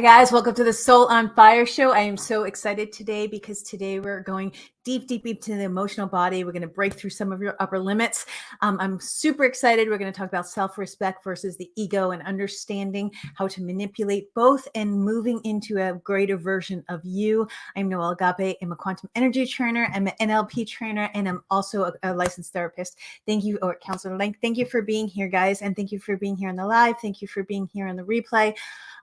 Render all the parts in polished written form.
guys, welcome to the Soul on Fire show. I am so excited today because today we're going deep into the emotional body. We're going to break through some of your upper limits. I'm super excited. We're going to talk about self-respect versus the ego and understanding how to manipulate both and moving into a greater version of you. I'm Noelle Agape. I'm a quantum energy trainer. I'm an NLP trainer, and I'm also a licensed therapist. Thank you, or counselor. Thank you for being here, guys, and thank you for being here on the live. Thank you for being here on the replay.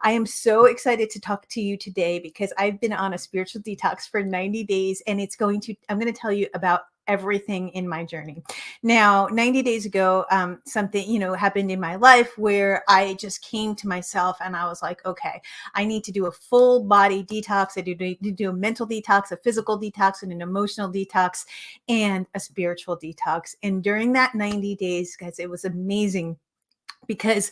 I am so excited to talk to you today because I've been on a spiritual detox for 90 days, and I'm going to tell you about everything in my journey. Now, 90 days ago, something, happened in my life where I just came to myself and I was like, okay, I need to do a full body detox. I need to do a mental detox, a physical detox, and an emotional detox, and a spiritual detox. And during that 90 days, guys, it was amazing because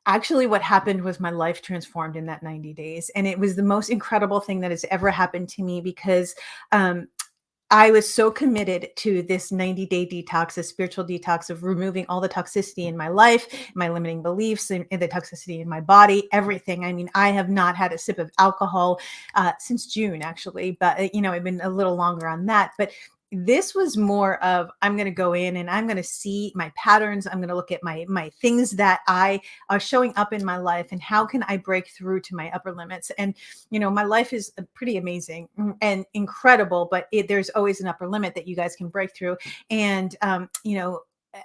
actually what happened was my life transformed in that 90 days. And it was the most incredible thing that has ever happened to me because I was so committed to this 90-day detox, a spiritual detox of removing all the toxicity in my life, my limiting beliefs, and the toxicity in my body, everything. I mean, I have not had a sip of alcohol since June, actually, but I've been a little longer on that. But this was more of, I'm going to go in and I'm going to see my patterns. I'm going to look at my things that are showing up in my life, and how can I break through to my upper limits. And, my life is pretty amazing and incredible, but there's always an upper limit that you guys can break through. And,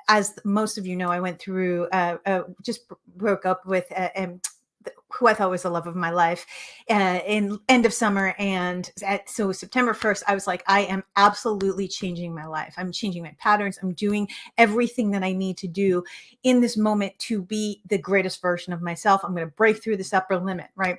as most of you know, I went through, just broke up with who I thought was the love of my life in end of summer. And so September 1st, I was like, I am absolutely changing my life. I'm changing my patterns. I'm doing everything that I need to do in this moment to be the greatest version of myself. I'm going to break through this upper limit, right?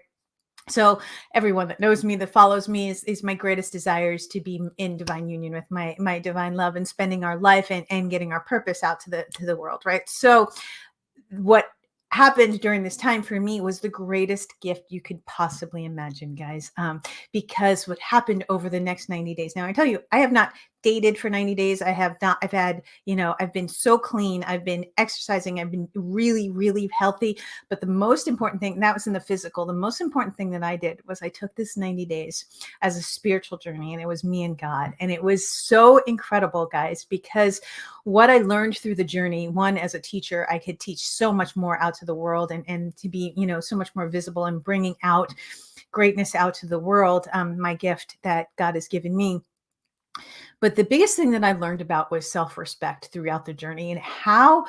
So everyone that knows me, that follows me, is my greatest desire is to be in divine union with my divine love, and spending our life and getting our purpose out to the world, right? So what happened during this time for me was the greatest gift you could possibly imagine, guys, because what happened over the next 90 days. Now, I tell you, I have not dated for 90 days. I've been so clean. I've been exercising. I've been really, really healthy. But the most important thing, that was in the physical, the most important thing that I did was I took this 90 days as a spiritual journey, and it was me and God. And it was so incredible, guys, because what I learned through the journey, one, as a teacher, I could teach so much more out to the world, and to be, so much more visible and bringing out greatness out to the world, my gift that God has given me. But the biggest thing that I learned about was self-respect throughout the journey, and how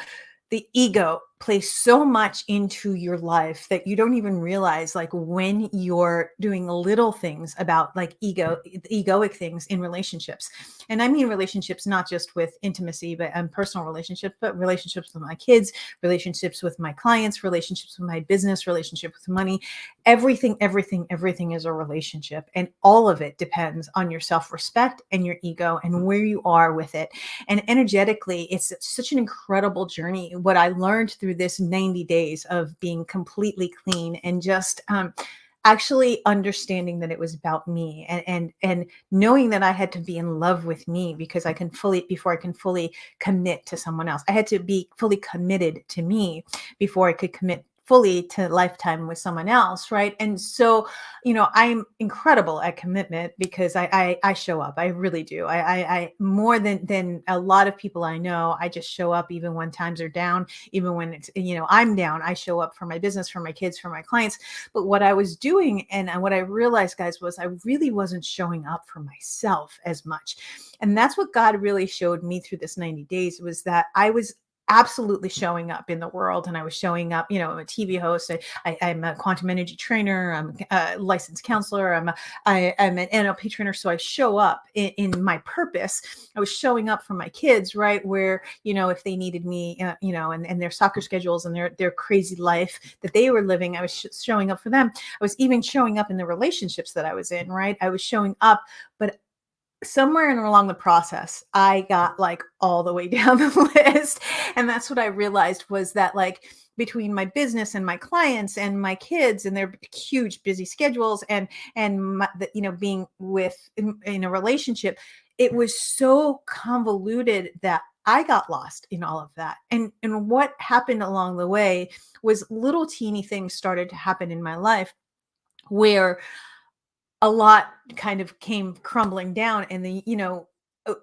the ego plays so much into your life that you don't even realize, like when you're doing little things about like egoic things in relationships. And I mean relationships, not just with intimacy, but personal relationships, but relationships with my kids, relationships with my clients, relationships with my business, relationship with money, everything is a relationship. And all of it depends on your self-respect and your ego and where you are with it. And energetically, it's such an incredible journey. What I learned through this 90 days of being completely clean, and just actually understanding that it was about me, and knowing that I had to be in love with me before I can fully commit to someone else. I had to be fully committed to me before I could commit fully to lifetime with someone else, right? And so, I'm incredible at commitment because I show up. I really do. I more than a lot of people I know, I just show up even when times are down, even when it's, I'm down. I show up for my business, for my kids, for my clients. But what I was doing, and what I realized, guys, was I really wasn't showing up for myself as much. And that's what God really showed me through this 90 days, was that I was absolutely showing up in the world. And I was showing up, I'm a TV host. I'm a quantum energy trainer. I'm a licensed counselor. I'm an NLP trainer. So I show up in my purpose. I was showing up for my kids, right? Where, if they needed me, and their soccer schedules and their crazy life that they were living, I was showing up for them. I was even showing up in the relationships that I was in, right? I was showing up, but somewhere along the process, I got like all the way down the list. And that's what I realized, was that like between my business and my clients and my kids and their huge busy schedules and being in a relationship, it was so convoluted that I got lost in all of that. And what happened along the way was little teeny things started to happen in my life where a lot kind of came crumbling down. And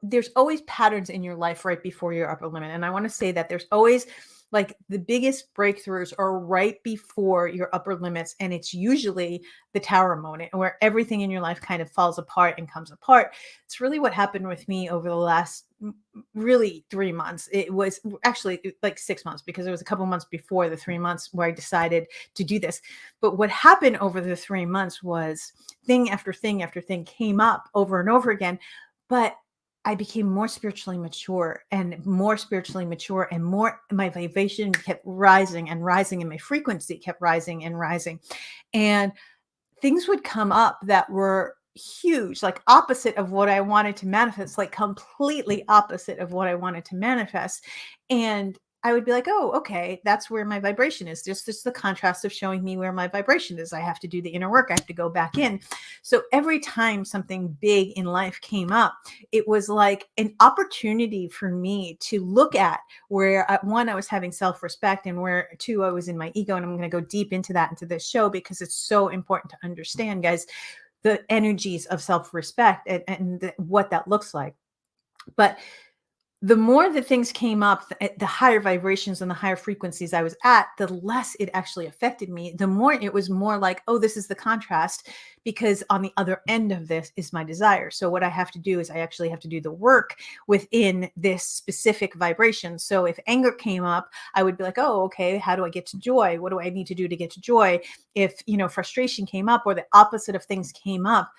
there's always patterns in your life right before your upper limit. And I want to say that there's always, like, the biggest breakthroughs are right before your upper limits. And it's usually the tower moment where everything in your life kind of falls apart and comes apart. It's really what happened with me over the last really 3 months. It was actually like 6 months, because it was a couple months before the 3 months where I decided to do this. But what happened over the 3 months was thing after thing after thing came up over and over again. But I became more spiritually mature and more spiritually mature, and more, my vibration kept rising and rising, and my frequency kept rising and rising. And things would come up that were huge, like opposite of what I wanted to manifest, like completely opposite of what I wanted to manifest. And I would be like, oh, okay, that's where my vibration is. Just the contrast of showing me where my vibration is. I have to do the inner work. I have to go back in. So every time something big in life came up, it was like an opportunity for me to look at where, one, I was having self-respect, and where, two, I was in my ego. And I'm going to go deep into that into this show, because it's so important to understand, guys, the energies of self-respect, and what that looks like. But the more that things came up, the higher vibrations and the higher frequencies I was at, the less it actually affected me. The more it was more like, oh, this is the contrast, because on the other end of this is my desire. So what I have to do is I actually have to do the work within this specific vibration. So if anger came up, I would be like, oh, okay, how do I get to joy? What do I need to do to get to joy? If, frustration came up, or the opposite of things came up,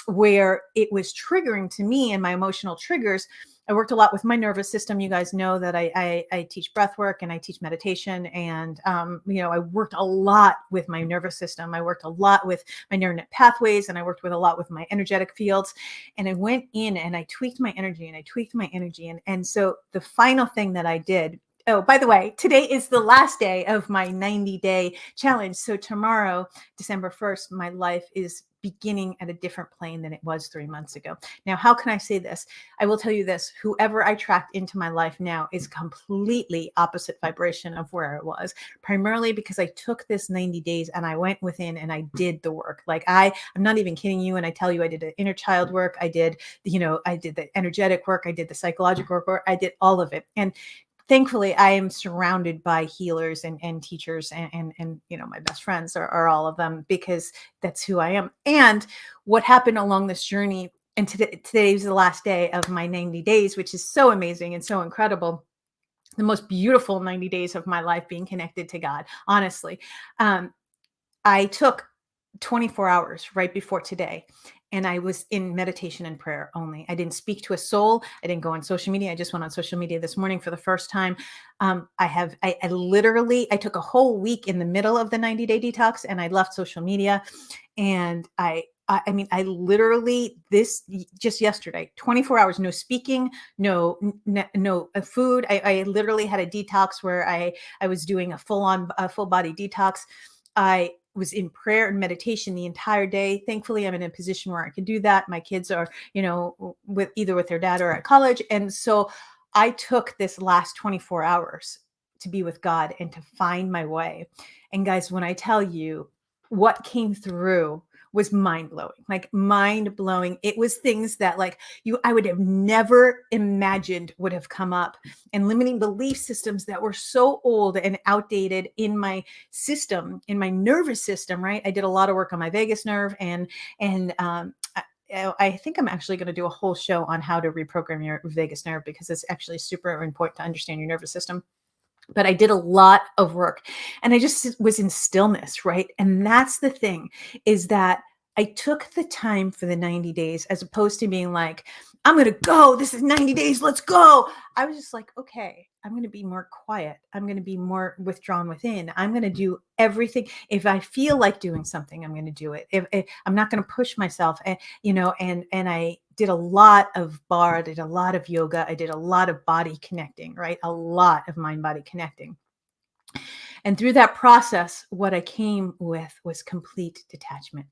where it was triggering to me and my emotional triggers, I worked a lot with my nervous system. You guys know that I teach breath work and I teach meditation. And, I worked a lot with my nervous system. I worked a lot with my neural net pathways, and I worked with a lot with my energetic fields. And I went in and I tweaked my energy, and I tweaked my energy. And so the final thing that I did, oh, by the way, today is the last day of my 90-day challenge. So tomorrow, December 1st, my life is beginning at a different plane than it was 3 months ago. Now, how can I say this? I will tell you this: whoever I attract into my life now is completely opposite vibration of where I was, primarily because I took this 90 days and I went within and I did the work. Like, I'm not even kidding you. And I tell you, I did the inner child work. I did the energetic work. I did the psychological work. I did all of it. And thankfully, I am surrounded by healers and teachers, and my best friends are all of them, because that's who I am. And what happened along this journey, and today's the last day of my 90 days, which is so amazing and so incredible. The most beautiful 90 days of my life being connected to God, honestly. I took 24 hours right before today, and I was in meditation and prayer only. I didn't speak to a soul. I didn't go on social media. I just went on social media this morning for the first time. I literally, I took a whole week in the middle of the 90-day detox, and I left social media. And I literally, this just yesterday, 24 hours, no speaking, no food. I literally had a detox where I was doing a full body detox. I was in prayer and meditation the entire day. Thankfully, I'm in a position where I can do that. My kids are, with their dad or at college. And so I took this last 24 hours to be with God and to find my way. And guys, when I tell you what came through was mind blowing, like mind blowing. It was things that I would have never imagined would have come up, and limiting belief systems that were so old and outdated in my system, in my nervous system, right? I did a lot of work on my vagus nerve, and I think I'm actually going to do a whole show on how to reprogram your vagus nerve, because it's actually super important to understand your nervous system. But I did a lot of work, and I just was in stillness, right? And that's the thing, is that I took the time for the 90 days, as opposed to being like, I'm going to go, this is 90 days, let's go. I was just like, okay, I'm going to be more quiet. I'm going to be more withdrawn within. I'm going to do everything. If I feel like doing something, I'm going to do it. If I'm not going to push myself, and I did a lot of bar, I did a lot of yoga, I did a lot of body connecting, right? A lot of mind body connecting. And through that process, what I came with was complete detachment.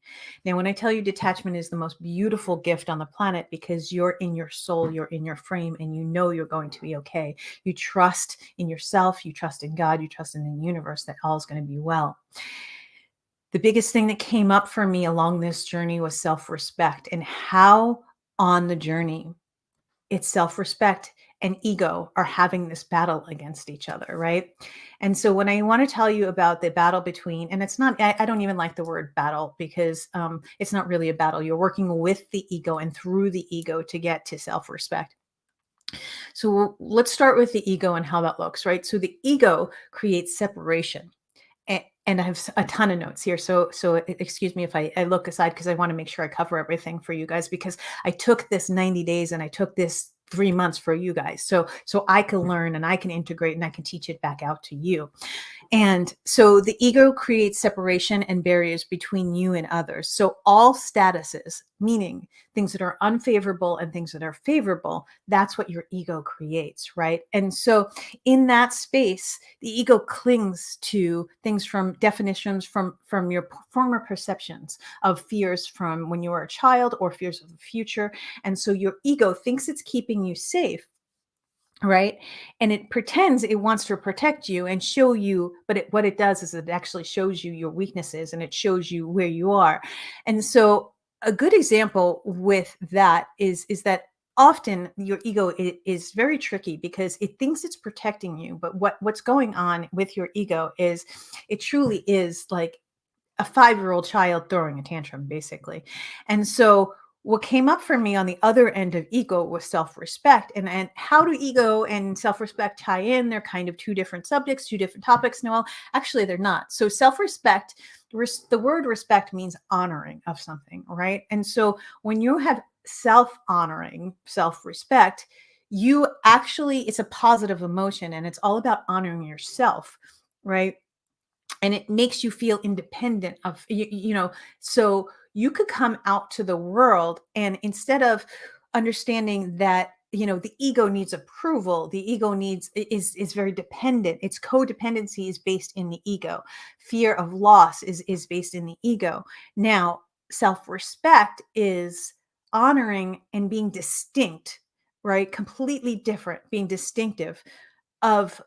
Now, when I tell you detachment is the most beautiful gift on the planet, because you're in your soul, you're in your frame, and you know you're going to be okay. You trust in yourself, you trust in God, you trust in the universe that all is going to be well. The biggest thing that came up for me along this journey was self-respect, and how on the journey it's self-respect and ego are having this battle against each other, right? And so when I want to tell you about the battle between, and it's not, I don't even like the word battle, because it's not really a battle. You're working with the ego and through the ego to get to self-respect. So let's start with the ego and how that looks, right? So the ego creates separation. And I have a ton of notes here. So excuse me if I look aside, because I want to make sure I cover everything for you guys, because I took this 90 days and I took this 3 months for you guys. So I can learn and I can integrate and I can teach it back out to you. And so the ego creates separation and barriers between you and others. So all statuses, meaning things that are unfavorable and things that are favorable, that's what your ego creates, right? And so in that space, the ego clings to things from definitions from your former perceptions of fears from when you were a child or fears of the future. And so your ego thinks it's keeping you safe, right? And it pretends it wants to protect you and show you, but what it does is it actually shows you your weaknesses and it shows you where you are. And so a good example with that is that often your ego is very tricky, because it thinks it's protecting you, but what's going on with your ego is it truly is like a 5-year-old child throwing a tantrum, basically. And so what came up for me on the other end of ego was self-respect. And how do ego and self-respect tie in? They're kind of two different subjects, two different topics. No, actually they're not. So self-respect, the word respect means honoring of something, right? And so when you have self-honoring, self-respect, you actually, it's a positive emotion and it's all about honoring yourself, right? And it makes you feel independent of so you could come out to the world, and instead of understanding that the ego needs approval, the ego is very dependent. Its codependency is based in the ego. Fear of loss is based in the ego. Now self-respect is honoring and being distinct, right? Completely different, being distinctive of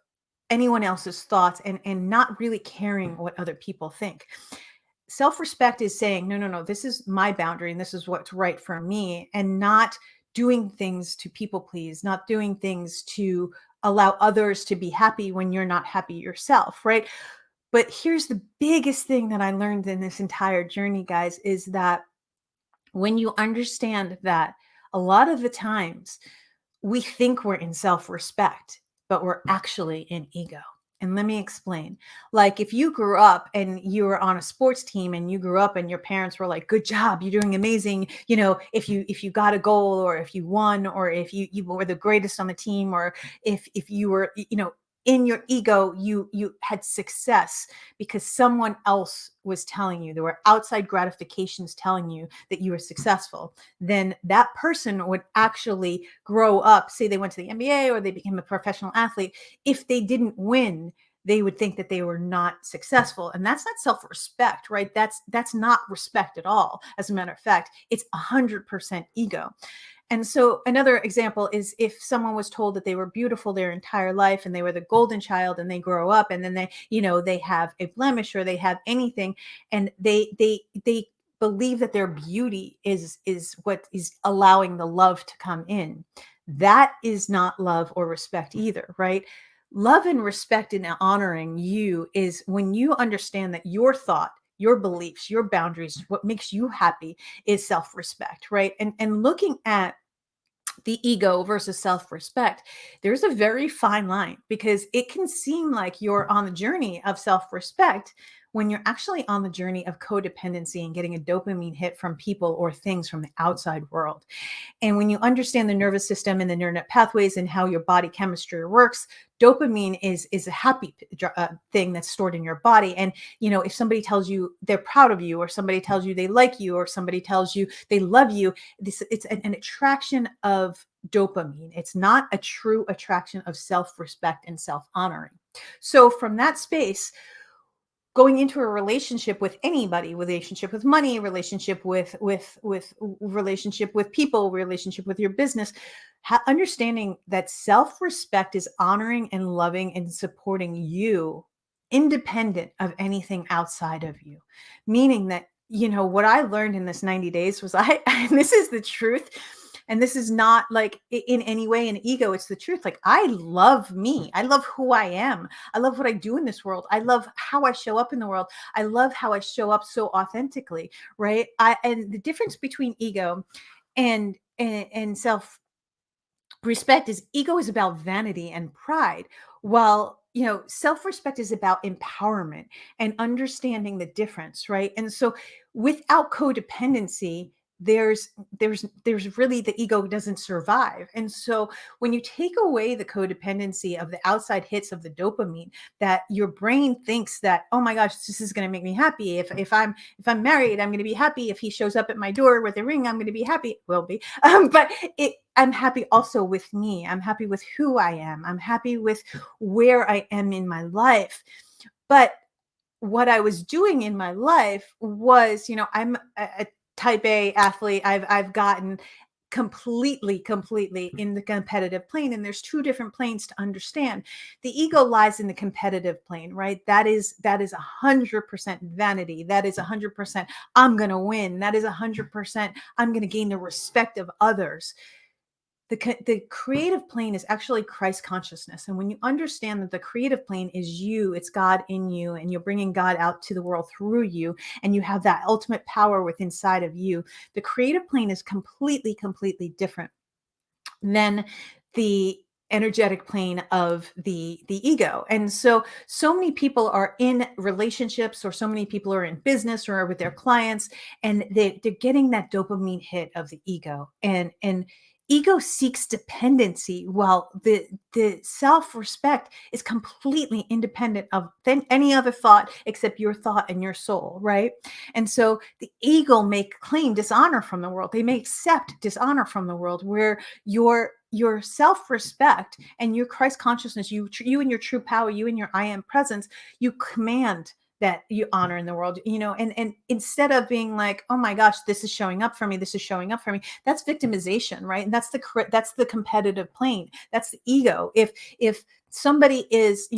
anyone else's thoughts, and not really caring what other people think. Self-respect is saying, no, no, no, this is my boundary and this is what's right for me, and not doing things to people please, not doing things to allow others to be happy when you're not happy yourself, right? But here's the biggest thing that I learned in this entire journey, guys, is that when you understand that a lot of the times we think we're in self-respect, but we're actually in ego. And let me explain. Like if you grew up and you were on a sports team, and you grew up and your parents were like, good job, you're doing amazing. If you got a goal, or if you won, or if you were the greatest on the team, or if you were, in your ego, you had success because someone else was telling you, there were outside gratifications telling you that you were successful. Then that person would actually grow up, say they went to the NBA or they became a professional athlete. If they didn't win, they would think that they were not successful. And that's not self-respect, right? That's not respect at all. As a matter of fact, it's 100% ego. And so another example is if someone was told that they were beautiful their entire life and they were the golden child, and they grow up and then they have a blemish or they have anything, and they believe that their beauty is what is allowing the love to come in. That is not love or respect either, right? Love and respect and honoring you is when you understand that your thought, your beliefs, your boundaries, what makes you happy is self-respect, right? And looking at the ego versus self-respect, there's a very fine line, because it can seem like you're on the journey of self-respect when you're actually on the journey of codependency and getting a dopamine hit from people or things from the outside world. And when you understand the nervous system and the neural net pathways and how your body chemistry works, dopamine is a happy thing that's stored in your body. And if somebody tells you they're proud of you, or somebody tells you they like you, or somebody tells you they love you, it's an attraction of dopamine. It's not a true attraction of self-respect and self-honoring. So from that space, going into a relationship with anybody, relationship with money, relationship with relationship with people, relationship with your business, understanding that self-respect is honoring and loving and supporting you independent of anything outside of you. Meaning that, what I learned in this 90 days was and this is the truth. And this is not like in any way an ego. It's the truth. Like, I love me. I love who I am. I love what I do in this world. I love how I show up in the world. I love how I show up so authentically. Right. And the difference between ego and self respect is ego is about vanity and pride, while self-respect is about empowerment and understanding the difference, right? And so without codependency, there's really, the ego doesn't survive. And so when you take away the codependency of the outside hits of the dopamine, that your brain thinks that, oh my gosh, this is going to make me happy. If I'm married, I'm going to be happy. If he shows up at my door with a ring, I'm going to be happy. Will be. But I'm happy also with me. I'm happy with who I am. I'm happy with where I am in my life. But what I was doing in my life was, I'm a type A athlete. I've gotten completely in the competitive plane. And there's two different planes to understand. The ego lies in the competitive plane, right? That is 100% vanity. That is 100% I'm going to win. That is 100% I'm going to gain the respect of others. The creative plane is actually Christ consciousness. And when you understand that the creative plane is you, it's God in you, and you're bringing God out to the world through you, and you have that ultimate power within inside of you, the creative plane is completely different than the energetic plane of the ego. And so many people are in relationships, or so many people are in business or with their clients, and they're getting that dopamine hit of the ego, and ego seeks dependency, while the self-respect is completely independent of any other thought except your thought and your soul, right? And so the ego may claim dishonor from the world. They may accept dishonor from the world, where your self-respect and your Christ consciousness, you and your true power, you and your I am presence, you command that you honor in the world, and instead of being like, oh my gosh, this is showing up for me, this is showing up for me, that's victimization, right? And that's the competitive plane. That's the ego. If somebody is,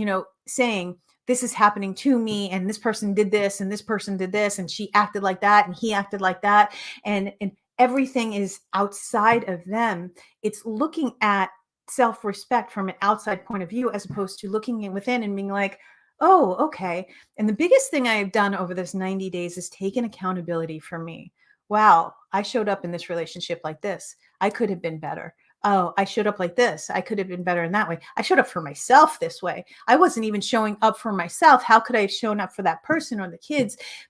saying, this is happening to me, and this person did this, and this person did this, and she acted like that, and he acted like that, and everything is outside of them, it's looking at self-respect from an outside point of view, as opposed to looking in within and being like, oh, okay. And the biggest thing I've done over this 90 days is taken accountability for me. Wow, I showed up in this relationship like this. I could have been better. Oh, I showed up like this. I could have been better in that way. I showed up for myself this way. I wasn't even showing up for myself. How could I have shown up for that person or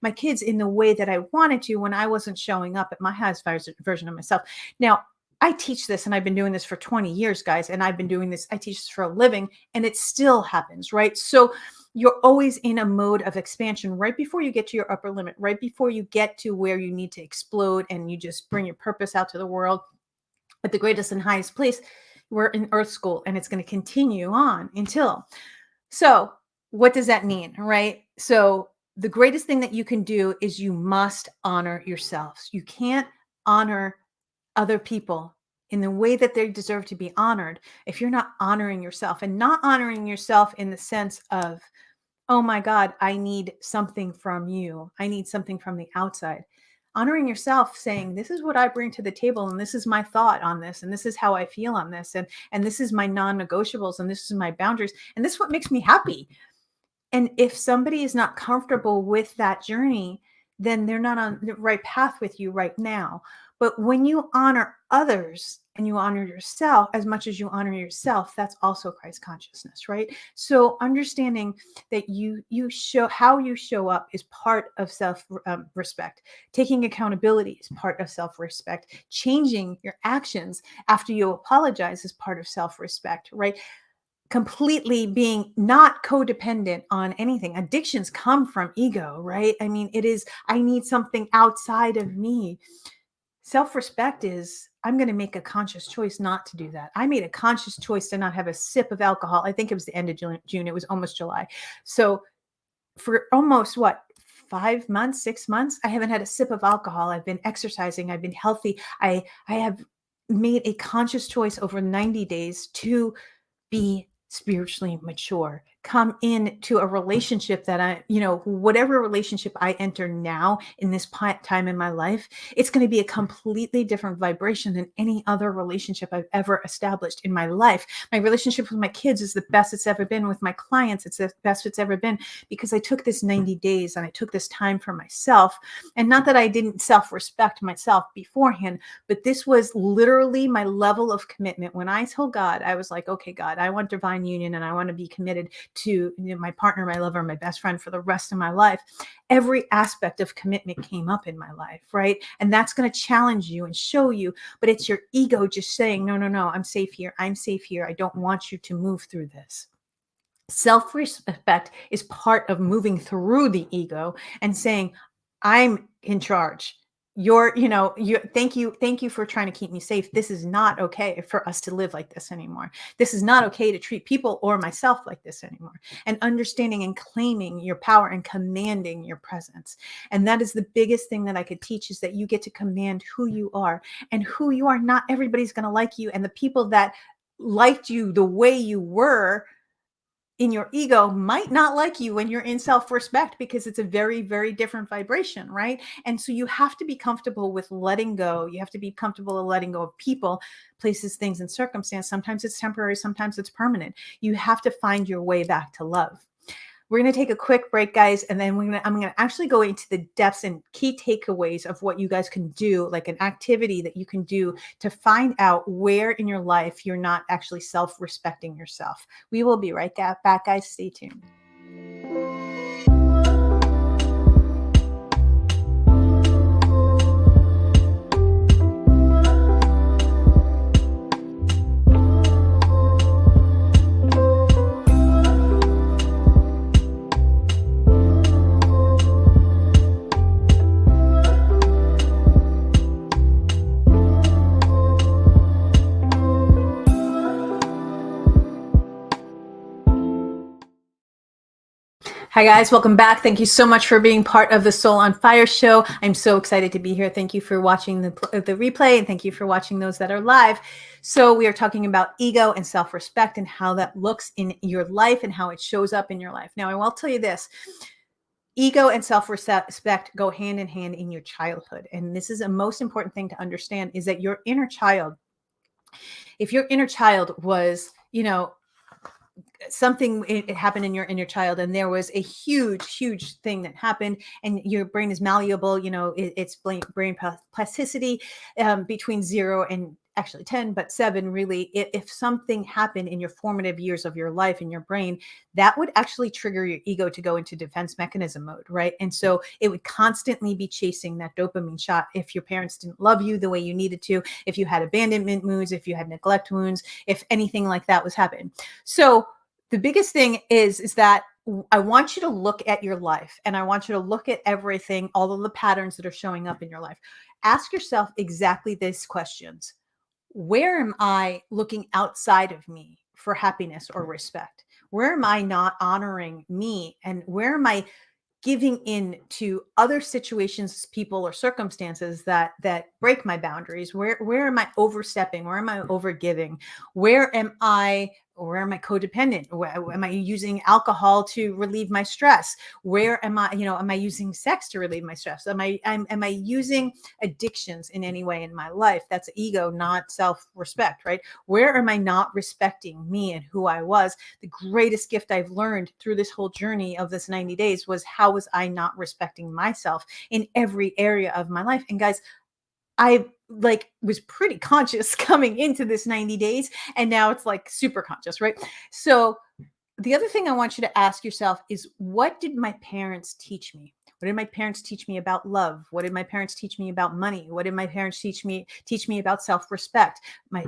my kids, in the way that I wanted to, when I wasn't showing up at my highest version of myself? Now, I teach this, and I've been doing this for 20 years, guys. And I've been doing this, I teach this for a living, and it still happens, right? So you're always in a mode of expansion right before you get to your upper limit, right before you get to where you need to explode and you just bring your purpose out to the world at the greatest and highest place. We're in Earth School, and it's going to continue on until. So what does that mean, right? So the greatest thing that you can do is you must honor yourselves. You can't honor other people in the way that they deserve to be honored if you're not honoring yourself, and not honoring yourself in the sense of, oh my God, I need something from you. I need something from the outside. Honoring yourself, saying, this is what I bring to the table, and this is my thought on this, and this is how I feel on this, and this is my non-negotiables, and this is my boundaries, and this is what makes me happy. And if somebody is not comfortable with that journey, then they're not on the right path with you right now. But when you honor others and you honor yourself as much as you honor yourself, that's also Christ consciousness, right? So understanding that you show, how you show up is part of self respect. Taking accountability is part of self respect. Changing your actions after you apologize is part of self respect, right? Completely being not codependent on anything. Addictions come from ego, right? I mean, it is, I need something outside of me. Self-respect is, I'm going to make a conscious choice not to do that. I made a conscious choice to not have a sip of alcohol. I think it was the end of June. It was almost July. So for almost 5 months, 6 months, I haven't had a sip of alcohol. I've been exercising. I've been healthy. I have made a conscious choice over 90 days to be spiritually mature, come into a relationship that whatever relationship I enter now in this time in my life, it's going to be a completely different vibration than any other relationship I've ever established in my life. My relationship with my kids is the best it's ever been. With my clients, it's the best it's ever been, because I took this 90 days and I took this time for myself. And not that I didn't self-respect myself beforehand, but this was literally my level of commitment. When I told God, I was like, okay, God, I want divine union and I want to be committed to my partner, my lover, my best friend for the rest of my life. Every aspect of commitment came up in my life, right? And that's going to challenge you and show you, but it's your ego just saying, no, no, no, I'm safe here. I'm safe here. I don't want you to move through this. Self-respect is part of moving through the ego and saying, I'm in charge. Thank you for trying to keep me safe. This is not okay for us to live like this anymore. This is not okay to treat people or myself like this anymore. And understanding and claiming your power and commanding your presence. And that is the biggest thing that I could teach, is that you get to command who you are, and who you are. Not everybody's going to like you. And the people that liked you the way you were in your ego might not like you when you're in self-respect, because it's a very, very different vibration, right? And so you have to be comfortable with letting go. You have to be comfortable with letting go of people, places, things, and circumstance. Sometimes it's temporary, sometimes it's permanent. You have to find your way back to love. We're going to take a quick break, guys, and then I'm going to actually go into the depths and key takeaways of what you guys can do, like an activity that you can do to find out where in your life you're not actually self-respecting yourself. We will be right back, guys. Stay tuned. Hi, guys. Welcome back. Thank you so much for being part of the Soul on Fire show. I'm so excited to be here. Thank you for watching the replay, and thank you for watching those that are live. So we are talking about ego and self-respect and how that looks in your life and how it shows up in your life. Now, I will tell you this. Ego and self-respect go hand in hand in your childhood. And this is a most important thing to understand, is that your inner child, if your inner child was, something, it happened in your child, and there was a huge thing that happened, and your brain is malleable, it's brain plasticity between 0 and actually 10, but 7 really. If something happened in your formative years of your life in your brain, that would actually trigger your ego to go into defense mechanism mode, right? And so it would constantly be chasing that dopamine shot. If your parents didn't love you the way you needed to, if you had abandonment wounds, if you had neglect wounds, if anything like that was happening. So the biggest thing is that I want you to look at your life, and I want you to look at everything, all of the patterns that are showing up in your life. Ask yourself exactly these questions. Where am I looking outside of me for happiness or respect? Where am I not honoring me? And where am I giving in to other situations, people, or circumstances that break my boundaries? Where am I overstepping? Where am I overgiving? Where am I codependent? Where am I using alcohol to relieve my stress? Where am I using sex to relieve my stress? Am I using addictions in any way in my life? That's ego, not self-respect, right? Where am I not respecting me and who I was? The greatest gift I've learned through this whole journey of this 90 days was, how was I not respecting myself in every area of my life? And guys, I was pretty conscious coming into this 90 days, and now it's like super conscious, right? So the other thing I want you to ask yourself is, what did my parents teach me? What did my parents teach me about love? What did my parents teach me about money? What did my parents teach me about self-respect?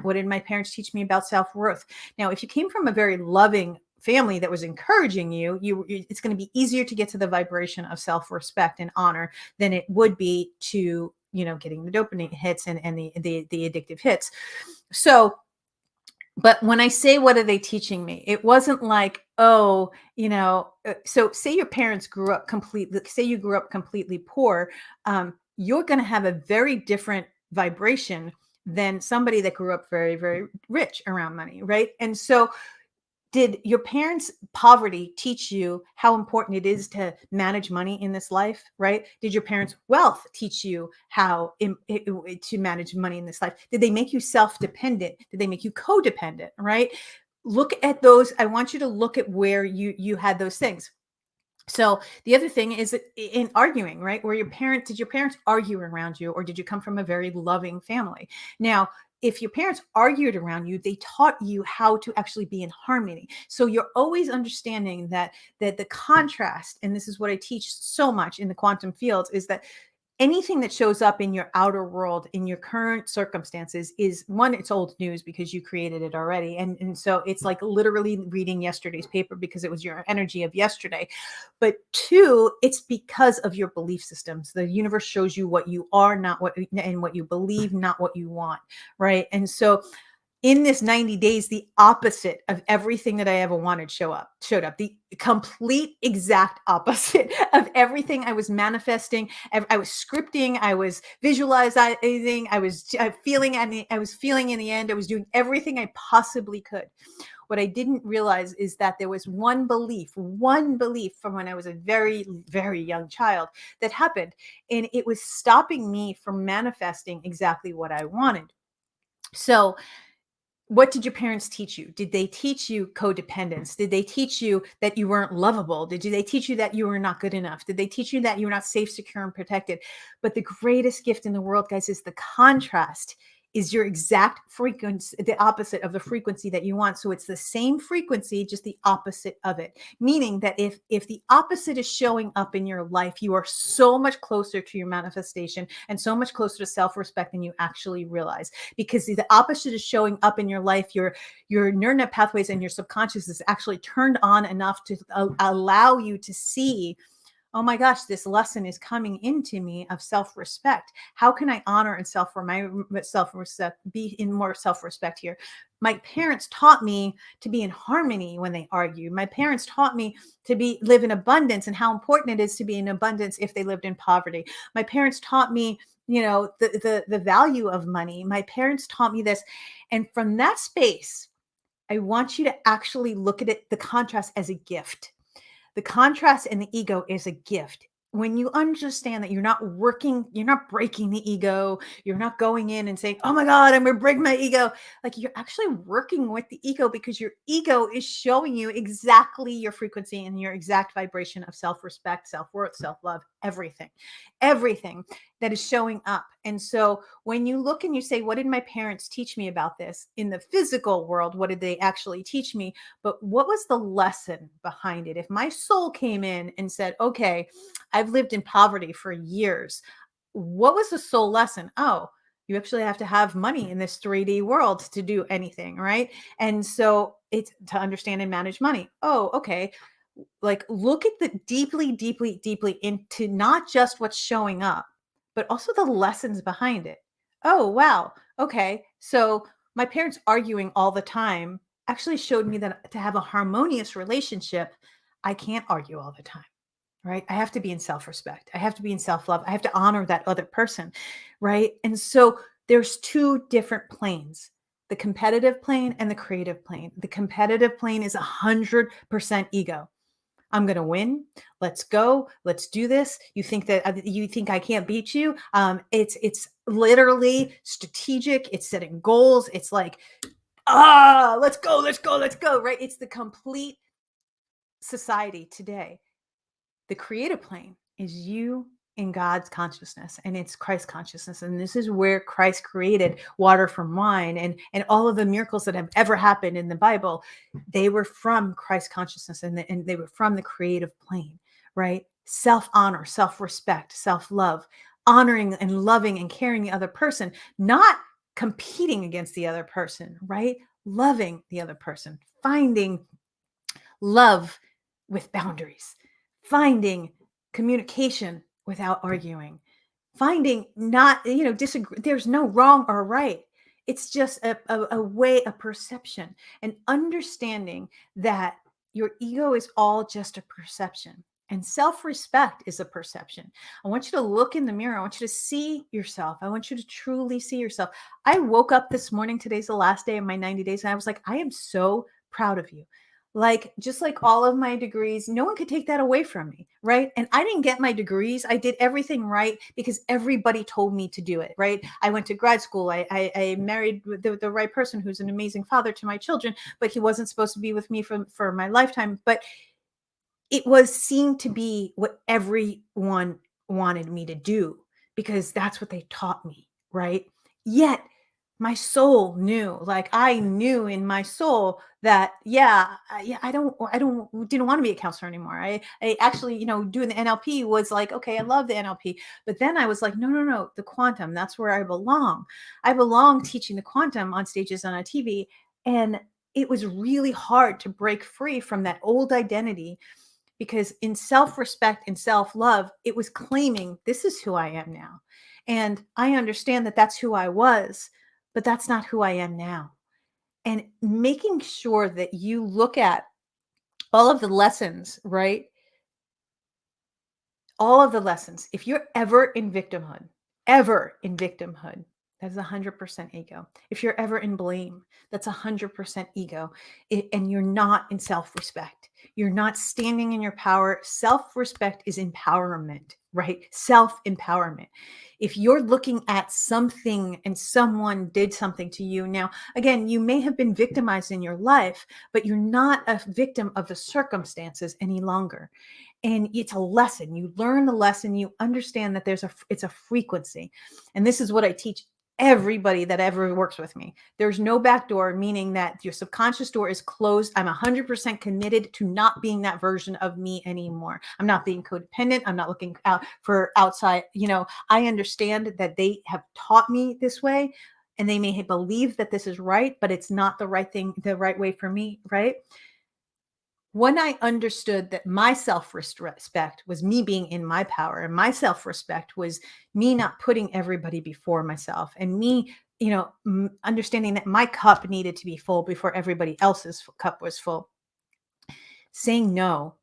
What did my parents teach me about self-worth? Now, if you came from a very loving family that was encouraging you, it's going to be easier to get to the vibration of self-respect and honor than it would be to, getting the dopamine hits and the addictive hits. So, but when I say, what are they teaching me? It wasn't like, so say your parents you grew up completely poor, you're going to have a very different vibration than somebody that grew up very, very rich around money, right? And so Did your parents' poverty teach you how important it is to manage money in this life, right? Did your parents' wealth teach you how to manage money in this life? Did they make you self-dependent? Did they make you codependent, right? Look at those. I want you to look at where you had those things. So the other thing is in arguing, right? Where did your parents argue around you, or did you come from a very loving family? Now, if your parents argued around you, they taught you how to actually be in harmony. So you're always understanding that the contrast, and this is what I teach so much in the quantum fields, is that anything that shows up in your outer world in your current circumstances is one, it's old news because you created it already, and so it's like literally reading yesterday's paper because it was your energy of yesterday. But two, it's because of your belief systems. The universe shows you what you are, not what, and what you believe, not what you want, right? And so in this 90 days, the opposite of everything that I ever wanted showed up. The complete exact opposite of everything I was manifesting. I was scripting, I was visualizing, I was feeling, and I was feeling in the end, I was doing everything I possibly could. What I didn't realize is that there was one belief from when I was a very, very young child that happened. And it was stopping me from manifesting exactly what I wanted. So what did your parents teach you? Did they teach you codependence? Did they teach you that you weren't lovable? Did they teach you that you were not good enough? Did they teach you that you were not safe, secure, and protected? But the greatest gift in the world, guys, is the contrast is your exact frequency, the opposite of the frequency that you want. So it's the same frequency, just the opposite of it. Meaning that if the opposite is showing up in your life, you are so much closer to your manifestation and so much closer to self-respect than you actually realize. Because the opposite is showing up in your life, your neural net pathways and your subconscious is actually turned on enough to allow you to see, oh my gosh, this lesson is coming into me of self-respect. How can I honor and self-respect, be in more self-respect here? My parents taught me to be in harmony when they argue. My parents taught me to live in abundance and how important it is to be in abundance if they lived in poverty. My parents taught me, the value of money. My parents taught me this. And from that space, I want you to actually look at it, the contrast, as a gift. The contrast and the ego is a gift. When you understand that you're not breaking the ego, you're not going in and saying, oh my God, I'm going to break my ego. Like, you're actually working with the ego because your ego is showing you exactly your frequency and your exact vibration of self-respect, self-worth, self-love, everything that is showing up. And so when you look and you say, what did my parents teach me about this in the physical world? What did they actually teach me? But what was the lesson behind it? If my soul came in and said, okay, I've lived in poverty for years, what was the soul lesson? Oh, you actually have to have money in this 3D world to do anything, right? And so it's to understand and manage money. Oh, okay. Like, look at the deeply into not just what's showing up, but also the lessons behind it. Oh, wow. Okay. So my parents arguing all the time actually showed me that to have a harmonious relationship, I can't argue all the time, right? I have to be in self-respect. I have to be in self-love. I have to honor that other person, right? And so there's two different planes, the competitive plane and the creative plane. The competitive plane is 100% ego. I'm going to win. Let's go. Let's do this. You think I can't beat you? It's literally strategic. It's setting goals. It's like, let's go. Right. It's the complete society today. The creative plane is you in God's consciousness, and it's Christ consciousness. And this is where Christ created water from wine, and all of the miracles that have ever happened in the Bible, they were from Christ consciousness, and they were from the creative plane, right? Self-honor, self-respect, self-love, honoring and loving and caring the other person, not competing against the other person, right? Loving the other person, finding love with boundaries, finding communication without arguing, finding not, disagree. There's no wrong or right. It's just a way, a perception, and understanding that your ego is all just a perception. And self-respect is a perception. I want you to look in the mirror. I want you to see yourself. I want you to truly see yourself. I woke up this morning. Today's the last day of my 90 days. And I was like, I am so proud of you. Like, just like all of my degrees, no one could take that away from me, right? And I didn't get my degrees. I did everything right because everybody told me to do it, right? I went to grad school. I married the right person who's an amazing father to my children, but he wasn't supposed to be with me for my lifetime. But it was seen to be what everyone wanted me to do because that's what they taught me, right? Yet my soul knew, like I knew in my soul that, yeah, I didn't want to be a counselor anymore. I actually, doing the NLP was like, okay, I love the NLP, but then I was like, no, no, no, the quantum, that's where I belong. I belong teaching the quantum on stages on a TV, and it was really hard to break free from that old identity because in self-respect and self-love, it was claiming this is who I am now. And I understand that that's who I was, but that's not who I am now. And making sure that you look at all of the lessons, right? All of the lessons. If you're ever in victimhood, that's 100% ego. If you're ever in blame, that's 100% ego. And you're not in self-respect. You're not standing in your power. Self-respect is empowerment, right? Self-empowerment. If you're looking at something and someone did something to you, now, again, you may have been victimized in your life, but you're not a victim of the circumstances any longer. And it's a lesson. You learn the lesson, you understand that it's a frequency. And this is what I teach everybody that ever works with me. There's no back door, meaning that your subconscious door is closed. I'm 100% committed to not being that version of me anymore. I'm not being codependent. I'm not looking out for outside. I understand that they have taught me this way and they may believe that this is right, but it's not the right thing, the right way for me, right? When I understood that my self-respect was me being in my power, and my self-respect was me not putting everybody before myself, and me, understanding that my cup needed to be full before everybody else's cup was full. Saying no,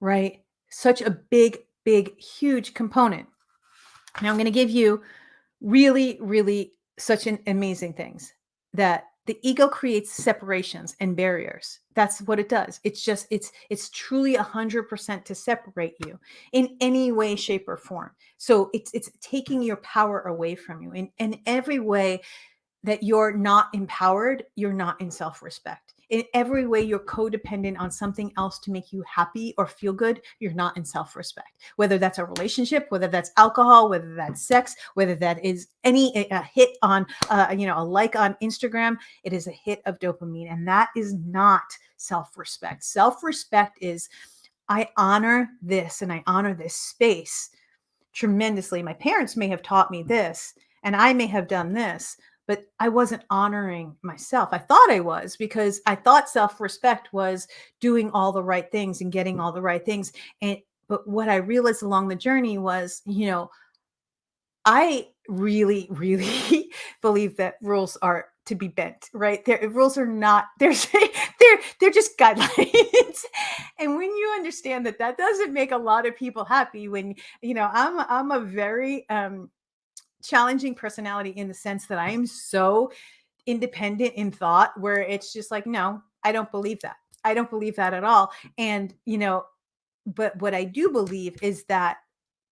right? Such a big, huge component. Now I'm going to give you really, really such an amazing things that the ego creates separations and barriers. That's what it does. It's truly 100% to separate you in any way, shape, or form. So it's taking your power away from you in every way that you're not empowered, you're not in self-respect. In every way you're codependent on something else to make you happy or feel good, you're not in self-respect. Whether that's a relationship, whether that's alcohol, whether that's sex, whether that is a hit on, a like on Instagram, it is a hit of dopamine. And that is not self-respect. Self-respect is, I honor this and I honor this space tremendously. My parents may have taught me this and I may have done this, but I wasn't honoring myself. I thought I was because I thought self-respect was doing all the right things and getting all the right things. But what I realized along the journey was, I really, really believe that rules are to be bent, right? Rules are not, they're just guidelines. And when you understand that that doesn't make a lot of people happy, when, I'm a very, challenging personality in the sense that I am so independent in thought where it's just like, no, I don't believe that. I don't believe that at all. And, but what I do believe is that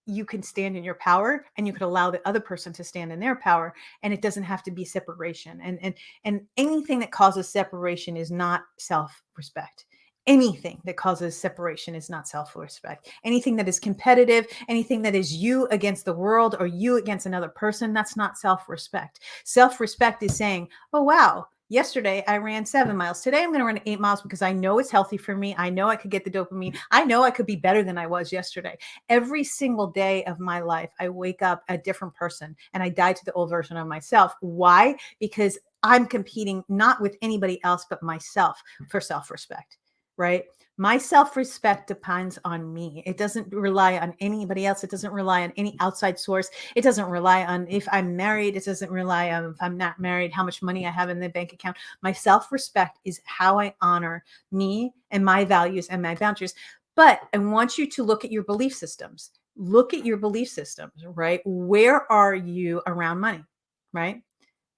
you can stand in your power and you could allow the other person to stand in their power, and it doesn't have to be separation. And anything that causes separation is not self-respect. Anything that causes separation is not self-respect. Anything that is competitive, anything that is you against the world or you against another person, that's not self-respect. Self-respect is saying, oh wow, yesterday I ran 7 miles. Today I'm going to run 8 miles because I know it's healthy for me. I know I could get the dopamine. I know I could be better than I was yesterday. Every single day of my life, I wake up a different person and I die to the old version of myself. Why? Because I'm competing not with anybody else but myself for self-respect, right? My self-respect depends on me. It doesn't rely on anybody else. It doesn't rely on any outside source. It doesn't rely on if I'm married. It doesn't rely on if I'm not married, how much money I have in the bank account. My self-respect is how I honor me and my values and my boundaries. But I want you to look at your belief systems. Look at your belief systems, right? Where are you around money, right?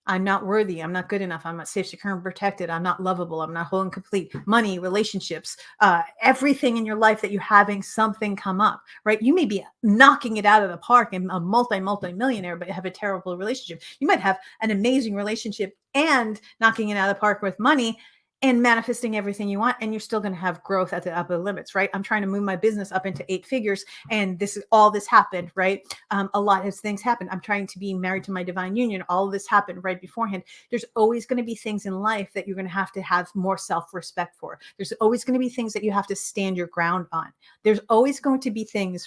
I'm not worthy. I'm not good enough. I'm not safe, secure, and protected. I'm not lovable. I'm not whole and complete. Money, relationships, everything in your life that you're having something come up, right? You may be knocking it out of the park and a multi millionaire, but have a terrible relationship. You might have an amazing relationship and knocking it out of the park with money and manifesting everything you want, and you're still going to have growth at the upper limits, right? I'm trying to move my business up into 8 figures, and this happened, right? A lot of things happen. I'm trying to be married to my divine union. All of this happened right beforehand. There's always going to be things in life that you're going to have more self-respect for. There's always going to be things that you have to stand your ground on. There's always going to be things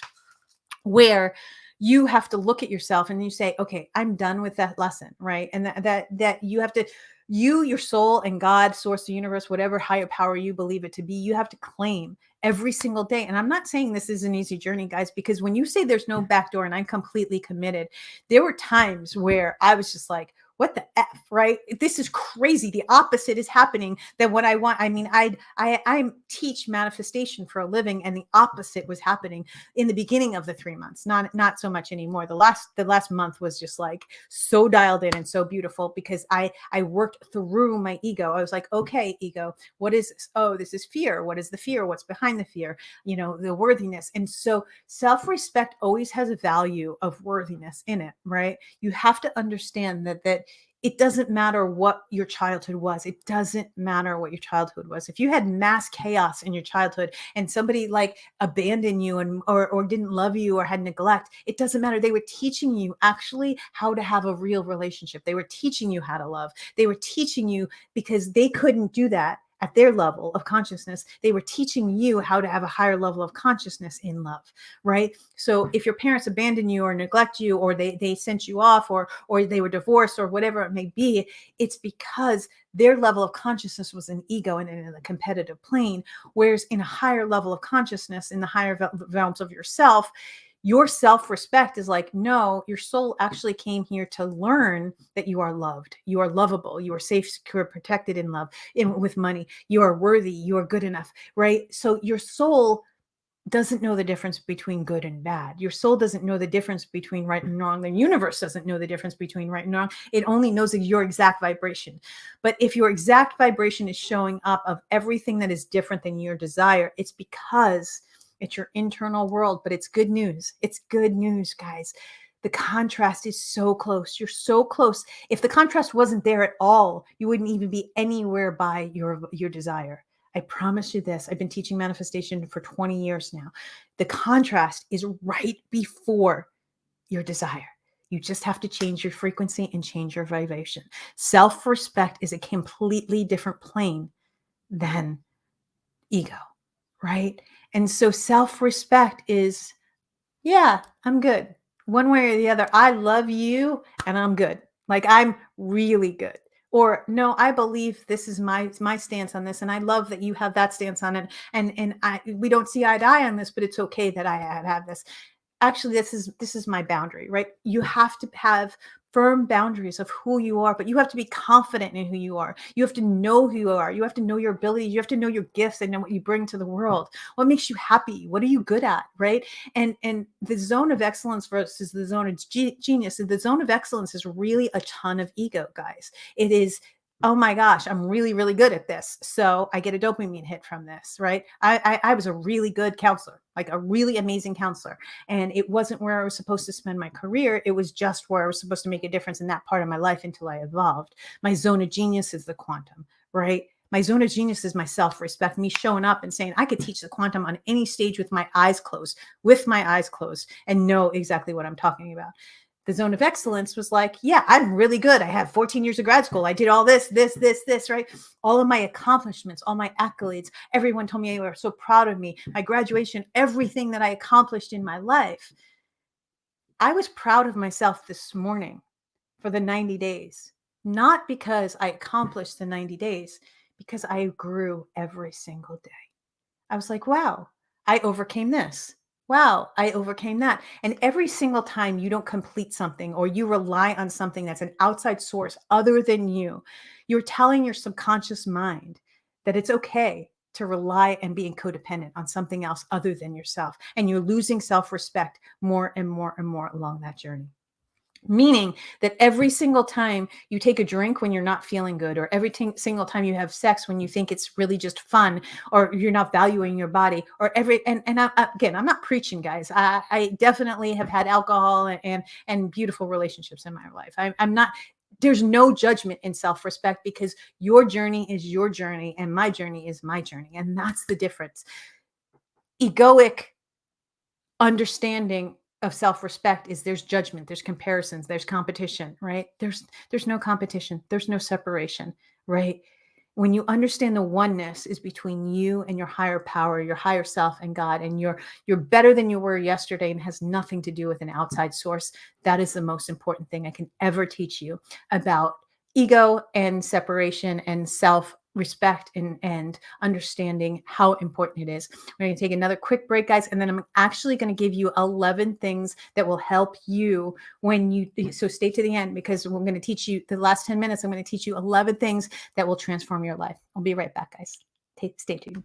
where you have to look at yourself and you say, okay, I'm done with that lesson, right? And that you have to, your soul and God, source, the universe, whatever higher power you believe it to be, you have to claim every single day. And I'm not saying this is an easy journey, guys, because when you say there's no back door and I'm completely committed, there were times where I was just like, what the F, right? This is crazy. The opposite is happening than what I want. I mean, I teach manifestation for a living, and the opposite was happening in the beginning of the 3 months, not so much anymore. The last month was just like so dialed in and so beautiful because I worked through my ego. I was like, okay, ego, what is this? Oh, this is fear. What is the fear? What's behind the fear? The worthiness. And so self-respect always has a value of worthiness in it, right? You have to understand that it doesn't matter what your childhood was. It doesn't matter what your childhood was. If you had mass chaos in your childhood and somebody like abandoned you or didn't love you or had neglect, it doesn't matter. They were teaching you actually how to have a real relationship. They were teaching you how to love. They were teaching you because they couldn't do that at their level of consciousness. They were teaching you how to have a higher level of consciousness in love, right? So if your parents abandon you or neglect you, or they sent you off, or they were divorced, or whatever it may be, it's because their level of consciousness was an ego and in a competitive plane. Whereas in a higher level of consciousness, in the higher realms of yourself, your self-respect is like, no, your soul actually came here to learn that you are loved, you are lovable, you are safe, secure, protected in love, with money, you are worthy, you are good enough, right? So your soul doesn't know the difference between good and bad. Your soul doesn't know the difference between right and wrong. The universe doesn't know the difference between right and wrong. It only knows your exact vibration. But if your exact vibration is showing up of everything that is different than your desire, it's because it's your internal world. But it's good news. It's good news, guys. The contrast is so close. You're so close. If the contrast wasn't there at all, you wouldn't even be anywhere by your desire. I promise you this. I've been teaching manifestation for 20 years now. The contrast is right before your desire. You just have to change your frequency and change your vibration. Self-respect is a completely different plane than ego, right? And so self-respect is, yeah, I'm good. One way or the other, I love you and I'm good. Like, I'm really good. Or no, I believe this is my stance on this, and I love that you have that stance on it. And we don't see eye to eye on this, but it's okay that I have this. Actually, this is my boundary, right? You have to have firm boundaries of who you are, but you have to be confident in who you are. You have to know who you are. You have to know your abilities. You have to know your gifts and know what you bring to the world. What makes you happy? What are you good at, right? And the zone of excellence versus the zone of genius. The zone of excellence is really a ton of ego, guys. It is, oh my gosh, I'm really, really good at this. So I get a dopamine hit from this, right? I was a really good counselor, like a really amazing counselor. And it wasn't where I was supposed to spend my career. It was just where I was supposed to make a difference in that part of my life until I evolved. My zone of genius is the quantum, right? My zone of genius is my self-respect, me showing up and saying, I could teach the quantum on any stage with my eyes closed, and know exactly what I'm talking about. The zone of excellence was like, yeah, I'm really good. I have 14 years of grad school. I did all this, right? All of my accomplishments, all my accolades. Everyone told me they were so proud of me. My graduation, everything that I accomplished in my life. I was proud of myself this morning for the 90 days, not because I accomplished the 90 days, because I grew every single day. I was like, wow, I overcame this. Wow, I overcame that. And every single time you don't complete something, or you rely on something that's an outside source other than you, you're telling your subconscious mind that it's okay to rely and being codependent on something else other than yourself. And you're losing self-respect more and more and more along that journey. Meaning that every single time you take a drink when you're not feeling good, or every single time you have sex when you think it's really just fun, or you're not valuing your body, or again, I'm not preaching, guys. I definitely have had alcohol and beautiful relationships in my life. I'm not. There's no judgment in self-respect, because your journey is your journey and my journey is my journey, and that's the difference. Egoic understanding of self-respect is there's judgment, there's comparisons, there's competition, right? There's no competition, there's no separation, right? When you understand the oneness is between you and your higher power, your higher self and God, and you're better than you were yesterday and has nothing to do with an outside source. That is the most important thing I can ever teach you about ego and separation and self-respect, and understanding how important it is. We're going to take another quick break, guys, and then I'm actually going to give you 11 things that will help you so stay to the end, because we're going to teach you the last 10 minutes. I'm going to teach you 11 things that will transform your life. I'll be right back, guys. Stay tuned.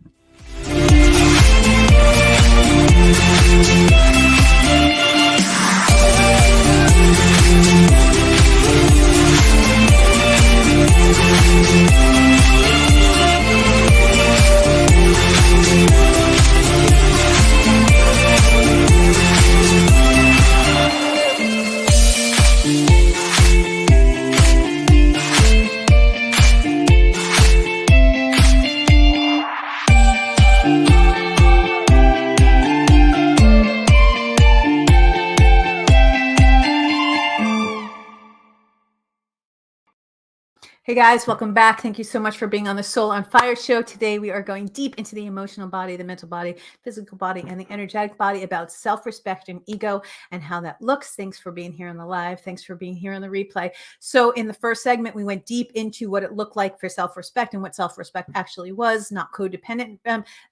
Hey guys, welcome back. Thank you so much for being on the Soul on Fire show. Today we are going deep into the emotional body, the mental body, physical body, and the energetic body, about self-respect and ego and how that looks. Thanks for being here on the live. Thanks for being here on the replay. So in the first segment, we went deep into what it looked like for self-respect and what self-respect actually was, not codependent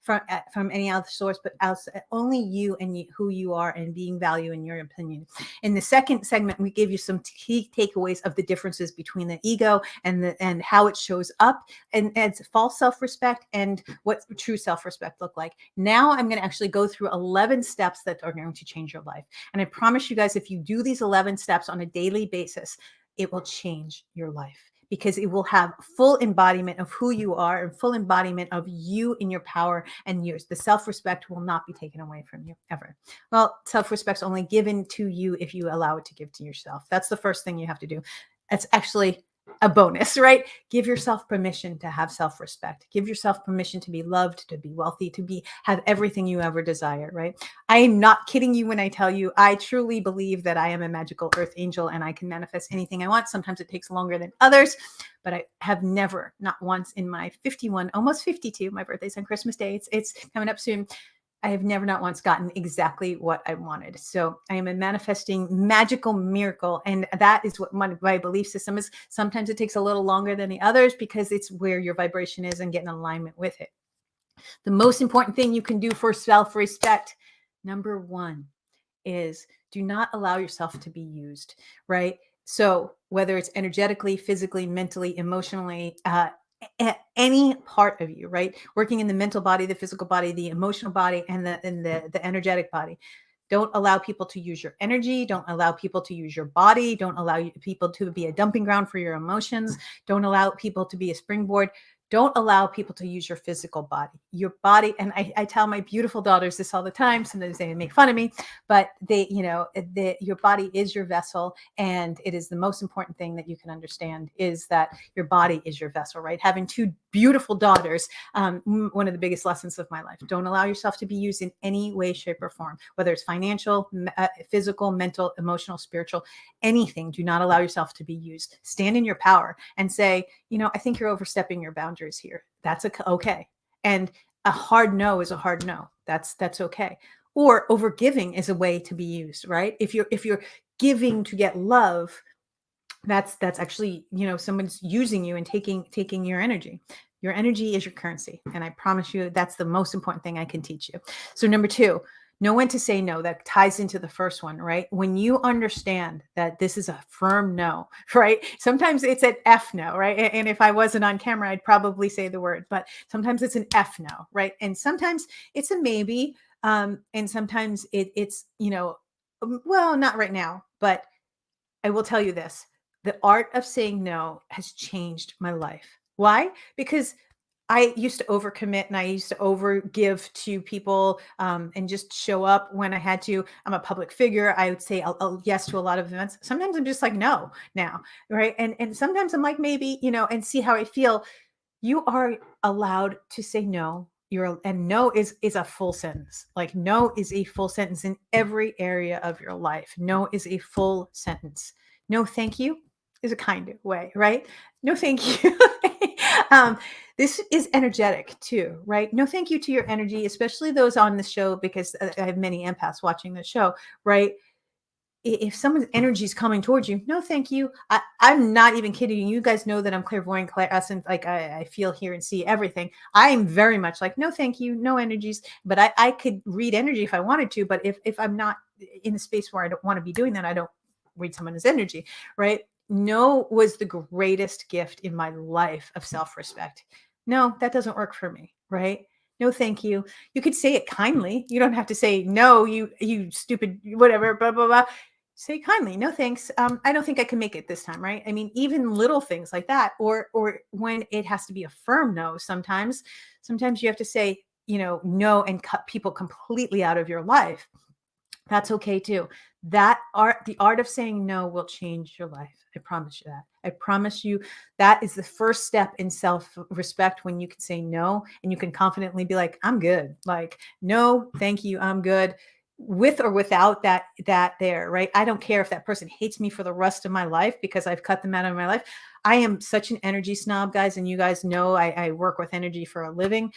from any other source, but only you and who you are, and being value in your opinion. In the second segment, we gave you some key takeaways of the differences between the ego and how it shows up, and it's false self-respect and what true self-respect look like. Now I'm going to actually go through 11 steps that are going to change your life. And I promise you guys, if you do these 11 steps on a daily basis, it will change your life, because it will have full embodiment of who you are and full embodiment of you in your power and yours. The self-respect will not be taken away from you ever. Well, self-respect's only given to you if you allow it to give to yourself. That's the first thing you have to do. It's actually a bonus, right? Give yourself permission to have self-respect. Give yourself permission to be loved, to be wealthy, to have everything you ever desire, right? I am not kidding you when I tell you I truly believe that I am a magical earth angel and I can manifest anything I want. Sometimes it takes longer than others, but I have never, not once in my 51, almost 52, my birthday's on Christmas Day, it's coming up soon, I have never, not once, gotten exactly what I wanted. So I am a manifesting magical miracle. And that is what my belief system is. Sometimes it takes a little longer than the others, because it's where your vibration is and get in alignment with it. The most important thing you can do for self-respect, number one, is do not allow yourself to be used, right? So whether it's energetically, physically, mentally, emotionally, any part of you, right? Working in the mental body, the physical body, the emotional body, and the energetic body. Don't allow people to use your energy. Don't allow people to use your body. Don't allow people to be a dumping ground for your emotions. Don't allow people to be a springboard. Don't allow people to use your physical body. Your body, and I tell my beautiful daughters this all the time. Sometimes they make fun of me, but your body is your vessel, and it is the most important thing that you can understand, is that your body is your vessel, right? Having two beautiful daughters, one of the biggest lessons of my life. Don't allow yourself to be used in any way, shape, or form, whether it's financial, physical, mental, emotional, spiritual, anything. Do not allow yourself to be used. Stand in your power and say, I think you're overstepping your boundaries here. That's okay. And a hard no is a hard no. That's okay. Or overgiving is a way to be used, right? If you're giving to get love, that's actually, someone's using you and taking your energy. Your energy is your currency. And I promise you, that's the most important thing I can teach you. So number two, know when to say no. That ties into the first one, right? When you understand that this is a firm no, right? Sometimes it's an F no, right? And if I wasn't on camera, I'd probably say the word, but sometimes it's an F no, right? And sometimes it's a maybe. And sometimes it's, well, not right now, but I will tell you this. The art of saying no has changed my life. Why? Because I used to overcommit and I used to overgive to people, and just show up when I had to. I'm a public figure. I would say I'll yes to a lot of events. Sometimes I'm just like no now, right? And sometimes I'm like maybe, and see how I feel. You are allowed to say no. And no is a full sentence. Like no is a full sentence in every area of your life. No is a full sentence. No, thank you is a kind of way, right? No, thank you. um, this is energetic too, right? No, thank you to your energy, especially those on the show, because I have many empaths watching the show, right? If someone's energy is coming towards you, no, thank you. I'm not even kidding. You guys know that I'm clairvoyant, clairassent. Like I feel, hear, and see everything. I'm very much like, no, thank you, no energies. But I could read energy if I wanted to. But if I'm not in a space where I don't want to be doing that, I don't read someone's energy, right? No was the greatest gift in my life of self-respect. No, that doesn't work for me, right? No, thank you. You could say it kindly. You don't have to say no, you stupid whatever, blah blah blah. Say kindly, no thanks. I don't think I can make it this time, right? I mean, even little things like that, or when it has to be a firm no, sometimes you have to say, no, and cut people completely out of your life. That's okay too. The art of saying no will change your life. I promise you that. I promise you that is the first step in self-respect, when you can say no and you can confidently be like, I'm good. Like, no, thank you. I'm good. With or without that there, right? I don't care if that person hates me for the rest of my life because I've cut them out of my life. I am such an energy snob, guys, and you guys know I work with energy for a living.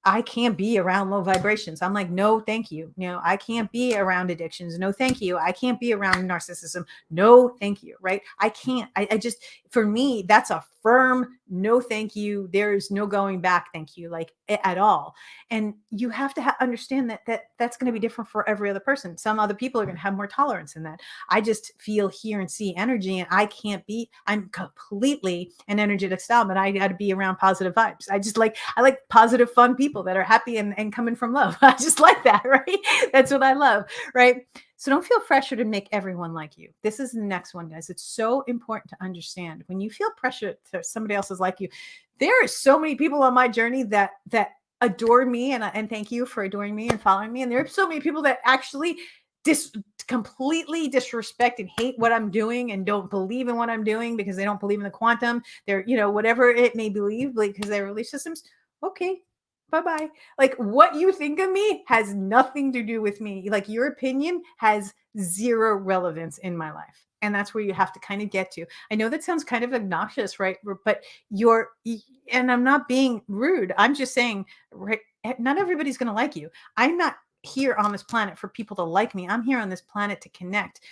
I can't be around low vibrations. I'm like, no, thank you. I can't be around addictions. No, thank you. I can't be around narcissism. No, thank you. Right. I can't. I just, for me, that's a firm no, thank you. There is no going back. Thank you. Like at all. And you have to understand that's going to be different for every other person. Some other people are going to have more tolerance in that. I just feel, hear, and see energy, and I'm completely an energetic style, but I got to be around positive vibes. I like positive, fun people that are happy and coming from love. I just like that, right? That's what I love, right? So don't feel pressure to make everyone like you. This is the next one, guys. It's so important to understand. When you feel pressure to somebody else is like you, there are so many people on my journey that adore me, and thank you for adoring me and following me. And there are so many people that actually completely disrespect and hate what I'm doing and don't believe in what I'm doing because they don't believe in the quantum. They're, whatever it may believe, because their belief systems. Okay, bye-bye. Like, what you think of me has nothing to do with me. Like, your opinion has zero relevance in my life. And that's where you have to kind of get to. I know that sounds kind of obnoxious, right? But and I'm not being rude. I'm just saying, right, not everybody's going to like you. I'm not here on this planet for people to like me. I'm here on this planet to connect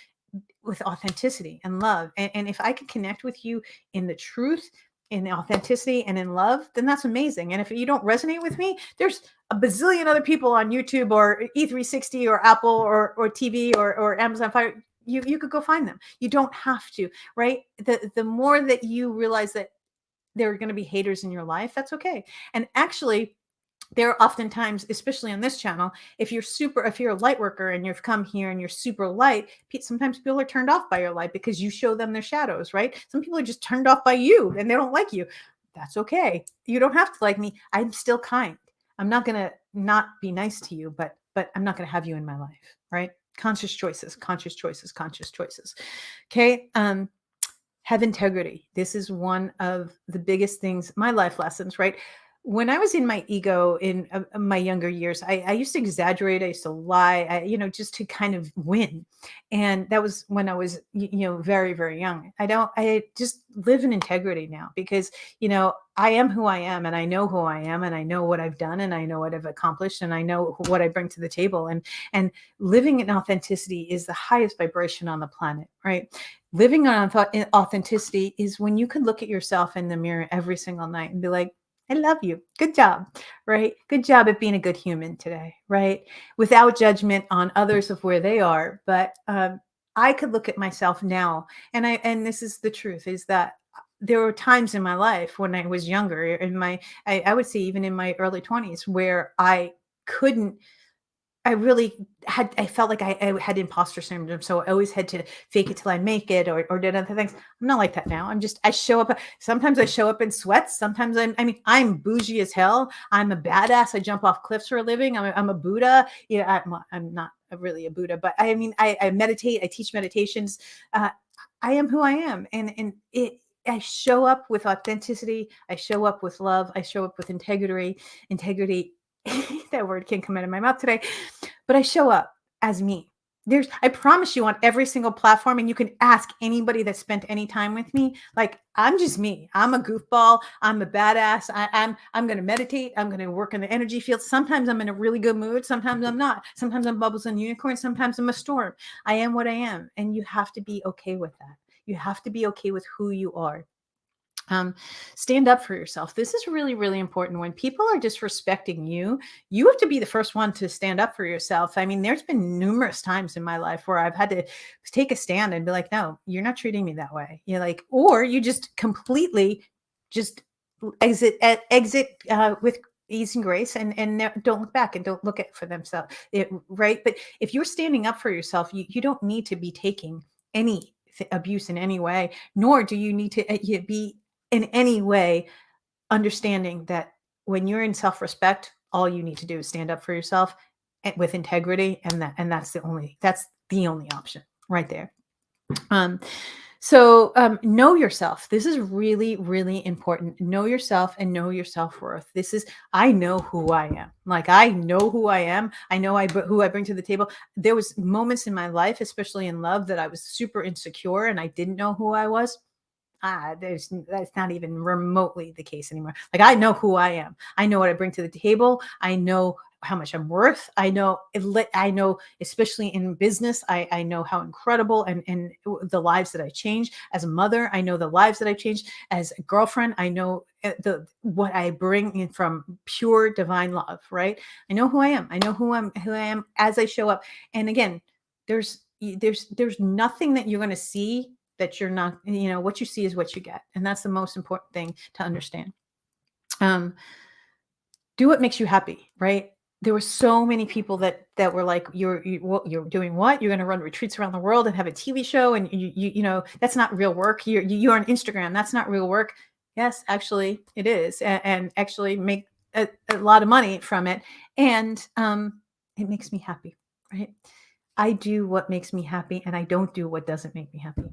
with authenticity and love. And if I can connect with you in the truth, in authenticity, and in love, then that's amazing. And if you don't resonate with me, there's a bazillion other people on YouTube or E360 or Apple or TV or Amazon Fire. You could go find them. You don't have to, right? The more that you realize that there are going to be haters in your life, that's okay. And actually, there are oftentimes, especially on this channel, if you're a light worker and you've come here and you're super light, sometimes people are turned off by your light because you show them their shadows, right? Some people are just turned off by you and they don't like you. That's okay. You don't have to like me. I'm still kind. I'm not going to not be nice to you, but I'm not going to have you in my life, right? Conscious choices, conscious choices, conscious choices. Okay. Have integrity. This is one of the biggest things, my life lessons, right? When I was in my ego in my younger years, I used to exaggerate. I used to lie, just to kind of win. And that was when I was, very, very young. I just live in integrity now because, I am who I am and I know who I am and I know what I've done and I know what I've accomplished and I know what I bring to the table. And living in authenticity is the highest vibration on the planet, right? Living on authenticity is when you can look at yourself in the mirror every single night and be like, I love you. Good job, right? Good job at being a good human today, right? Without judgment on others of where they are. But I could look at myself now, and this is the truth, is that there were times in my life when I was younger, I would say even in my early 20s, where I couldn't I really I felt like I had imposter syndrome, so I always had to fake it till I make it, or did other things. I'm not like that now. I show up. Sometimes I show up in sweats. Sometimes I'm bougie as hell. I'm a badass. I jump off cliffs for a living. I'm a Buddha. Yeah, I'm not really a Buddha, but I meditate. I teach meditations. Uh, I am who I am, and it. I show up with authenticity. I show up with love. I show up with integrity. Integrity. That word can't come out of my mouth today, but I show up as me. I promise you, on every single platform, and you can ask anybody that spent any time with me, like, I'm just me. I'm a goofball. I'm a badass. I'm going to meditate. I'm going to work in the energy field. Sometimes I'm in a really good mood. Sometimes I'm not. Sometimes I'm bubbles and unicorns. Sometimes I'm a storm. I am what I am. And you have to be okay with that. You have to be okay with who you are. um, Stand up for yourself. This is really, really important. When people are disrespecting you, you have to be the first one to stand up for yourself. I mean, there's been numerous times in my life where I've had to take a stand and be like, no, you're not treating me that way. You're like, or you just completely just exit with ease and grace, and don't look back and don't look at for themselves. Right. But if you're standing up for yourself, you don't need to be taking any abuse in any way, nor do you need to be in any way understanding that when you're in self-respect, all you need to do is stand up for yourself with integrity, and that's the only option right there. um Know yourself. This is really, really important. Know yourself and know your self-worth. I know who I am. Like, I know who I am. I know who I bring to the table. There was moments in my life, especially in love, that I was super insecure and I didn't know who I was. That's not even remotely the case anymore. Like, I know who I am. I know what I bring to the table. I know how much I'm worth. I know, especially in business, I know how incredible and the lives that I change as a mother. I know the lives that I changed as a girlfriend. I know what I bring in from pure divine love, right? I know who I am. I know who I am as I show up. And again, there's nothing that you're going to see that you're not, what you see is what you get. And that's the most important thing to understand. Do what makes you happy, right? There were so many people that were like, you're doing what? You're going to run retreats around the world and have a TV show, and that's not real work. You're on Instagram. That's not real work. Yes, actually it is, and actually make a lot of money from it. And it makes me happy, right? I do what makes me happy, and I don't do what doesn't make me happy.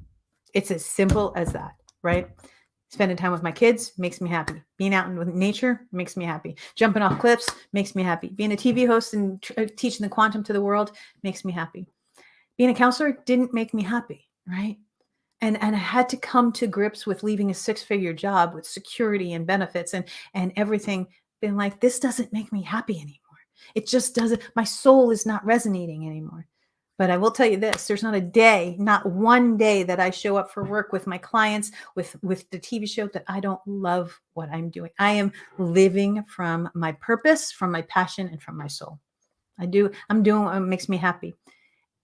It's as simple as that, right? Spending time with my kids makes me happy. Being out in nature makes me happy. Jumping off cliffs makes me happy. Being a TV host and teaching the quantum to the world makes me happy. Being a counselor didn't make me happy, right? And I had to come to grips with leaving a six-figure job with security and benefits and everything, being like, this doesn't make me happy anymore. It just doesn't. My soul is not resonating anymore. But I will tell you this, there's not a day, not one day that I show up for work with my clients, with the TV show, that I don't love what I'm doing. I am living from my purpose, from my passion, and from my soul. I'm doing what makes me happy.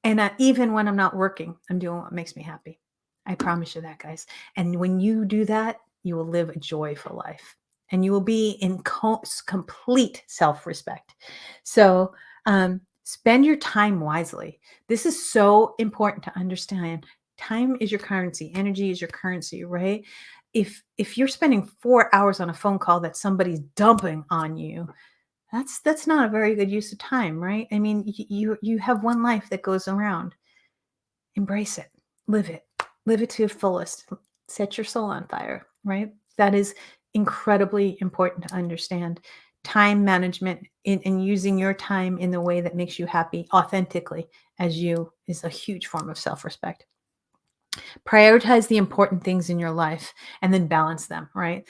And even when I'm not working, I'm doing what makes me happy. I promise you that, guys. And when you do that, you will live a joyful life, and you will be in complete self-respect. So, spend your time wisely. This is so important to understand. Time is your currency. Energy is your currency, right? If you're spending 4 hours on a phone call that somebody's dumping on you, that's not a very good use of time, right? I mean, you have one life that goes around. Embrace it. Live it to your fullest. Set your soul on fire, right? That is incredibly important to understand. Time management and using your time in the way that makes you happy authentically as you is a huge form of self-respect. Prioritize the important things in your life and then balance them, right?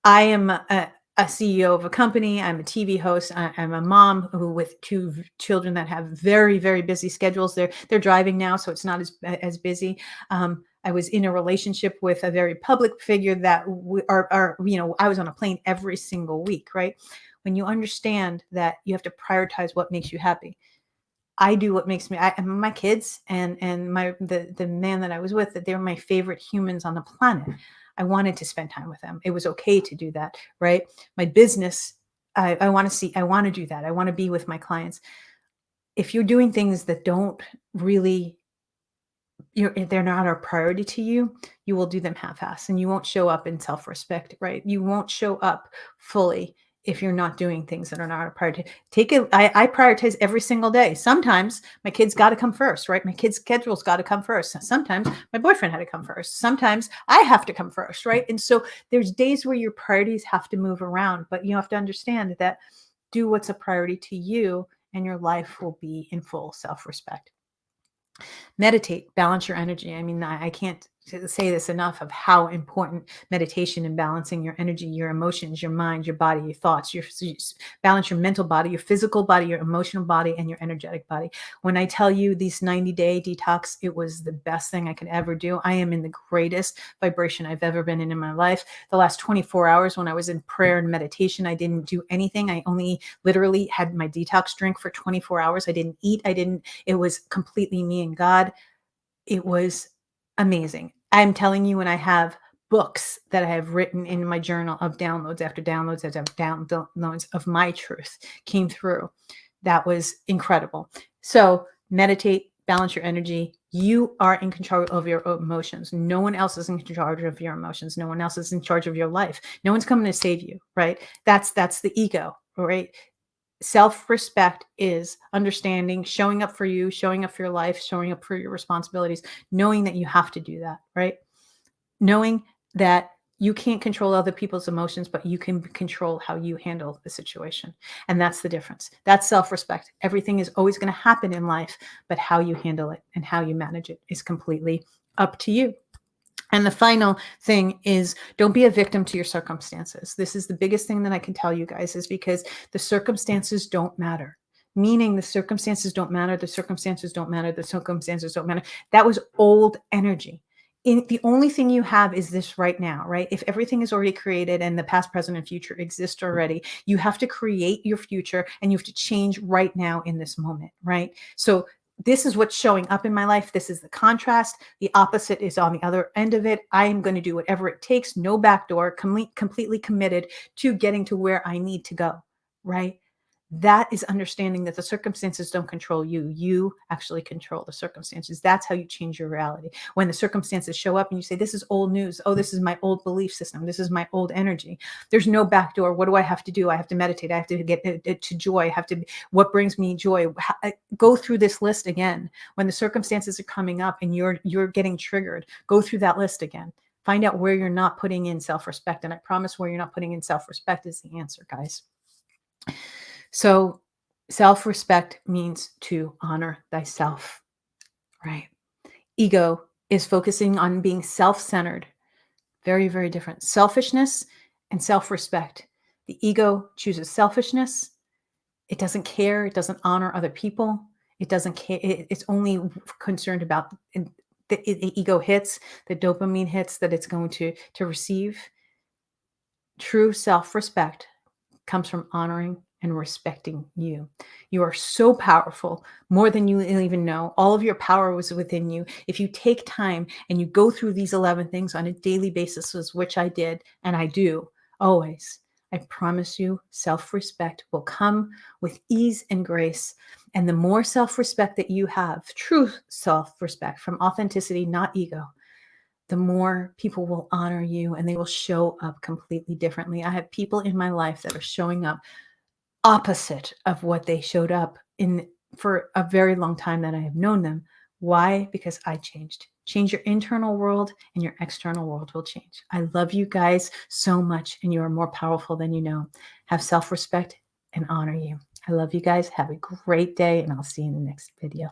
I am a CEO of a company. I'm a TV host. I'm a mom with two children that have very, very busy schedules. They're driving now, so it's not as busy. I was in a relationship with a very public figure that I was on a plane every single week, right? When you understand that you have to prioritize what makes you happy. I do what makes me. My kids and the man that I was with, that they were my favorite humans on the planet. I wanted to spend time with them. It was okay to do that, right? My business, I want to do that. I want to be with my clients. if you're doing things that don't really, if they're not a priority to you, you will do them half-ass and you won't show up in self-respect, right? You won't show up fully if you're not doing things that are not a priority. I prioritize every single day. Sometimes my kids got to come first, right? My kids' schedule's got to come first. Sometimes my boyfriend had to come first. Sometimes I have to come first, right? And so there's days where your priorities have to move around, but you have to understand that do what's a priority to you and your life will be in full self-respect. Meditate, balance your energy. I mean, I can't say this enough of how important meditation and balancing your energy, your emotions, your mind, your body, your thoughts, balance your mental body, your physical body, your emotional body, and your energetic body. When I tell you these 90-day detox, it was the best thing I could ever do. I am in the greatest vibration I've ever been in my life. The last 24 hours when I was in prayer and meditation, I didn't do anything. I only literally had my detox drink for 24 hours. I didn't eat. It was completely me and God. It was amazing. I'm telling you, when I have books that I have written in my journal of downloads after downloads after downloads of my truth came through. That was incredible. So meditate, balance your energy. You are in control of your emotions. No one else is in charge of your emotions. No one else is in charge of your life. No one's coming to save you, right? That's the ego, right? Self-respect is understanding, showing up for you, showing up for your life, showing up for your responsibilities, knowing that you have to do that, right? Knowing that you can't control other people's emotions, but you can control how you handle the situation. And that's the difference. That's self-respect. Everything is always going to happen in life, but how you handle it and how you manage it is completely up to you. And the final thing is, don't be a victim to your circumstances. This is the biggest thing that I can tell you guys, is because the circumstances don't matter. Meaning the circumstances don't matter. The circumstances don't matter. The circumstances don't matter. That was old energy. The only thing you have is this right now, right? If everything is already created and the past, present, and future exist already, you have to create your future and you have to change right now in this moment, right? So this is what's showing up in my life. This is the contrast. The opposite is on the other end of it. I am going to do whatever it takes. No backdoor, completely committed to getting to where I need to go, right? That is understanding that the circumstances don't control you. You actually control the circumstances. That's how you change your reality. When the circumstances show up and you say, this is old news. Oh, this is my old belief system. This is my old energy. There's no backdoor. What do I have to do? I have to meditate. I have to get to joy. What brings me joy? Go through this list again. When the circumstances are coming up and you're getting triggered, go through that list again. Find out where you're not putting in self-respect. And I promise where you're not putting in self-respect is the answer, guys. So self-respect means to honor thyself, right? Ego is focusing on being self-centered. Very, very different. Selfishness and self-respect. The ego chooses selfishness. It doesn't care. It doesn't honor other people. It doesn't care. It's only concerned about the ego hits, the dopamine hits that it's going to receive. True self-respect comes from honoring and respecting you. You are so powerful, more than you even know. All of your power was within you. If you take time and you go through these 11 things on a daily basis, which I did, and I do always, I promise you, self-respect will come with ease and grace. And the more self-respect that you have, true self-respect from authenticity, not ego, the more people will honor you and they will show up completely differently. I have people in my life that are showing up opposite of what they showed up in for a very long time that I have known them. Why? Because I changed. Change your internal world and your external world will change. I love you guys so much and you are more powerful than you know. Have self-respect and honor you. I love you guys. Have a great day and I'll see you in the next video.